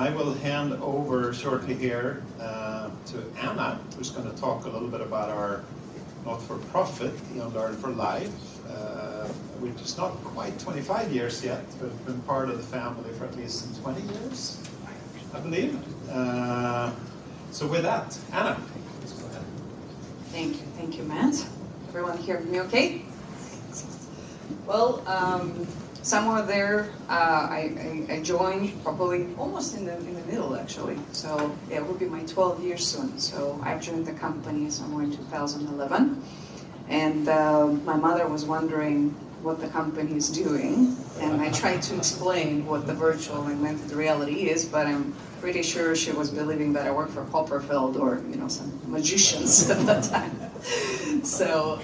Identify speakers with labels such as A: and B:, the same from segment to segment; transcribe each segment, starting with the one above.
A: I will hand over shortly here to Anna, who's going to talk a little bit about our not-for-profit, EON Learn for Life, which is not quite 25 years yet, but it's been part of the family for at least 20 years, I believe. So with that, Anna, please go ahead.
B: Thank you, Matt. Everyone hear me okay? Well, somewhere there, I joined probably almost in the middle, actually. So yeah, it will be my 12 years soon. So I've joined the company somewhere in 2011. And my mother was wondering what the company is doing. And I tried to explain what the virtual augmented reality is, but I'm pretty sure she was believing that I worked for Copperfield or, some magicians at that time. So,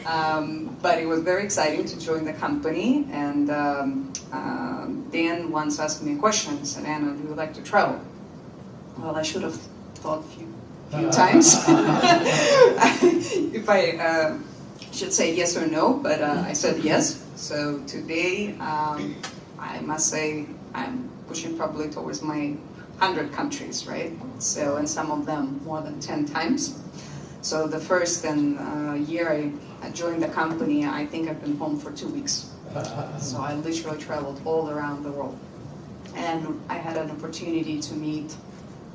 B: but it was very exciting to join the company, and Dan once asked me a question. He said, Anna, do you like to travel? Well, I should have thought a few times if I should say yes or no, but I said yes. So today, I must say I'm pushing probably towards my 100 countries, right? So, and some of them more than 10 times. So the first year I joined the company, I think I've been home for 2 weeks. So I literally traveled all around the world. And I had an opportunity to meet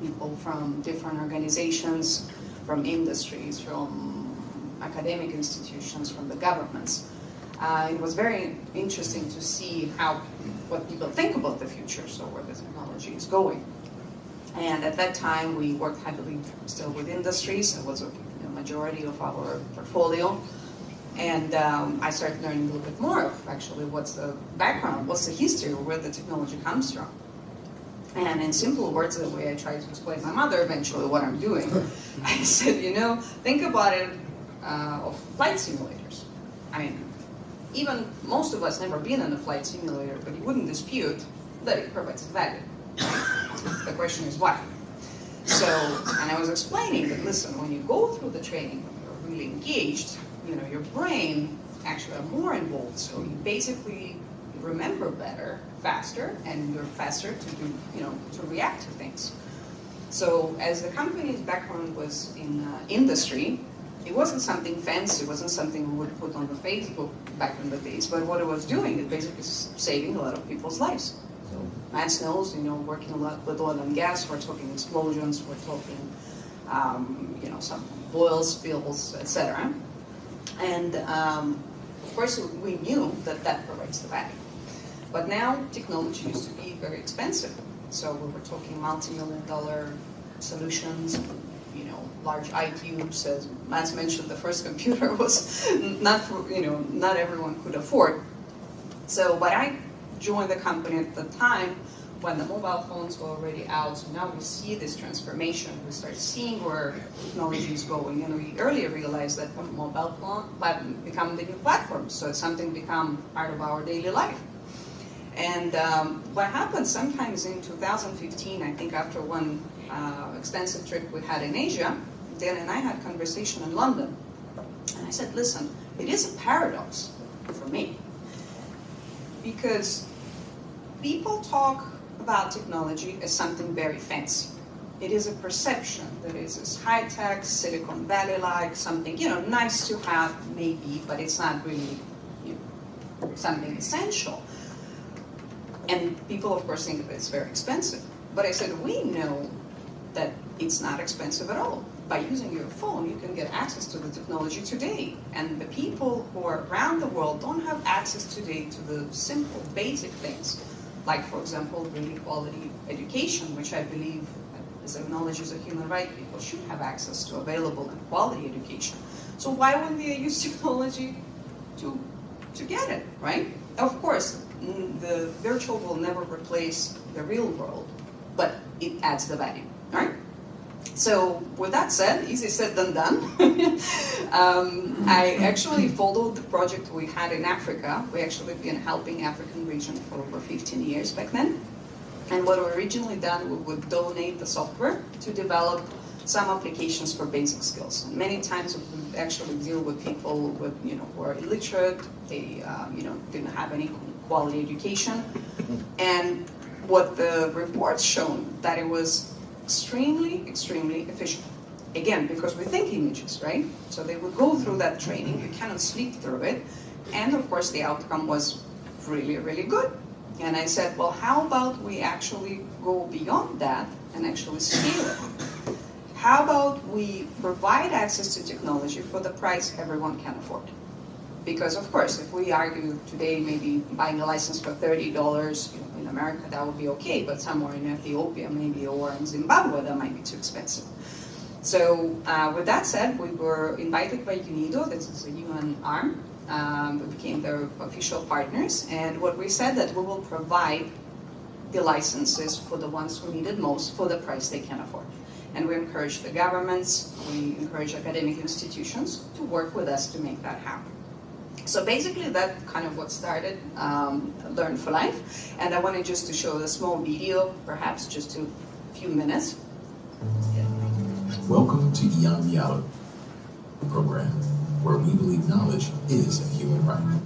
B: people from different organizations, from industries, from academic institutions, from the governments. It was very interesting to see what people think about the future, so where the technology is going. And at that time, we worked heavily still with industries. It was a majority of our portfolio. And I started learning a little bit more of actually what's the background, what's the history, where the technology comes from. And in simple words, the way I tried to explain to my mother eventually what I'm doing, I said, think about it of flight simulators. I mean, even most of us never been in a flight simulator, but you wouldn't dispute that it provides value. The question is why? So, and I was explaining that, listen, when you go through the training, when you're really engaged, your brain actually are more involved. So you basically remember better, faster, and you're faster to do, to react to things. So as the company's background was in industry, it wasn't something fancy, it wasn't something we would put on the Facebook back in the days, but what it was doing is basically saving a lot of people's lives. So Matt knows, working a lot with oil and gas, we're talking explosions, we're talking, some oil spills, etc. And of course, we knew that provides the value. But now technology used to be very expensive. So we were talking multi-million-dollar solutions, large iCubes. As Matt mentioned, the first computer was not everyone could afford. So, but I joined the company at the time when the mobile phones were already out. So now we see this transformation. We start seeing where technology is going. And we earlier realized that mobile phone become the new platform. So it's something become part of our daily life. And what happened sometimes in 2015, I think after one extensive trip we had in Asia, Dan and I had a conversation in London. And I said, listen, it is a paradox for me. Because people talk about technology as something very fancy. It is a perception that is this high-tech, Silicon Valley-like, something, nice to have, maybe, but it's not really something essential. And people, of course, think that it's very expensive. But I said, we know that it's not expensive at all. By using your phone, you can get access to the technology today. And the people who are around the world don't have access today to the simple, basic things. Like, for example, really quality education, which I believe, as acknowledged as a human right, people should have access to available and quality education. So why wouldn't they use technology to get it, right? Of course, the virtual will never replace the real world, but it adds the value, right? So with that said, easy said than done. I actually followed the project we had in Africa. We actually been helping African region for over 15 years back then. And what we originally done, we would donate the software to develop some applications for basic skills. And many times we would actually deal with people with, who are illiterate, they, didn't have any quality education. And what the reports shown, that it was extremely, extremely efficient. Again, because we think images, right? So they would go through that training, you cannot sleep through it, and of course the outcome was really, really good. And I said, well, how about we actually go beyond that and actually scale it? How about we provide access to technology for the price everyone can afford? Because of course, if we argue today maybe buying a license for $30, in America that would be okay, but somewhere in Ethiopia maybe, or in Zimbabwe, that might be too expensive. So with that said, we were invited by UNIDO, this is a UN arm, we became their official partners, and what we said that we will provide the licenses for the ones who need it most for the price they can afford. And we encourage the governments, we encourage academic institutions to work with us to make that happen. So basically that kind of what started Learn for Life, and I wanted just to show a small video, perhaps just a few minutes.
C: Welcome to EON Reality program, where we believe knowledge is a human right.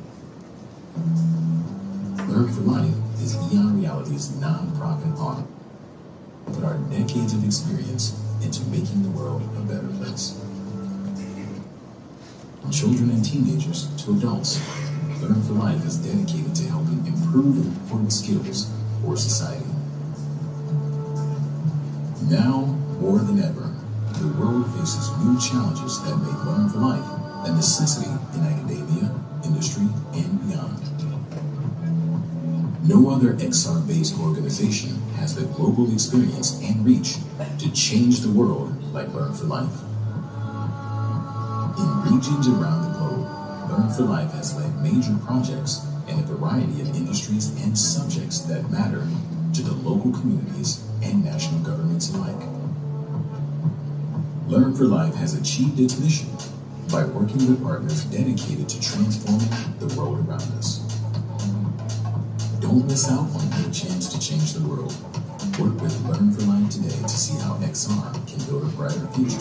C: Learn for Life is EON Reality's non-profit arm, put our decades of experience into making the world a better place. From children and teenagers to adults, Learn for Life is dedicated to helping improve important skills for society. Now, more than ever, the world faces new challenges that make Learn for Life a necessity in academia, industry, and beyond. No other XR-based organization has the global experience and reach to change the world like Learn for Life. In regions around the globe, Learn for Life has led major projects in a variety of industries and subjects that matter to the local communities and national governments alike. Learn for Life has achieved its mission by working with partners dedicated to transforming the world around us. Don't miss out on your chance to change the world. Work with Learn for Life today to see how XR can build a brighter future.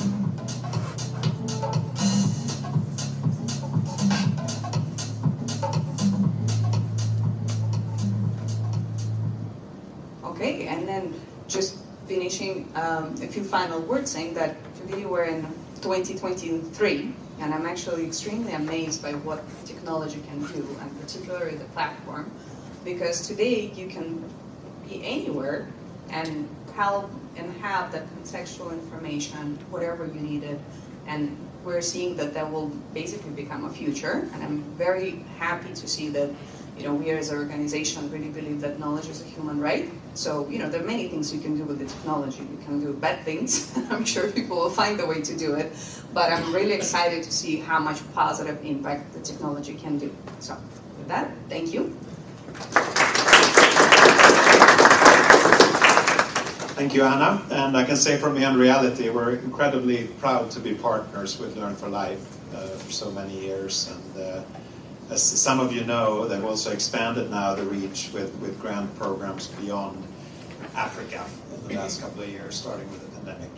B: Okay, and then just finishing a few final words, saying that today we're in 2023, and I'm actually extremely amazed by what technology can do, and particularly the platform, because today you can be anywhere and help and have that contextual information, whatever you needed, and we're seeing that that will basically become a future, and I'm very happy to see that we as an organization really believe that knowledge is a human right. So, there are many things you can do with the technology. You can do bad things. I'm sure people will find a way to do it. But I'm really excited to see how much positive impact the technology can do. So, with that, thank you.
A: Thank you, Anna. And I can say from EON Reality, we're incredibly proud to be partners with Learn for Life for so many years. And as some of you know, they've also expanded now the reach with grant programs beyond Africa in the last couple of years, starting with the pandemic.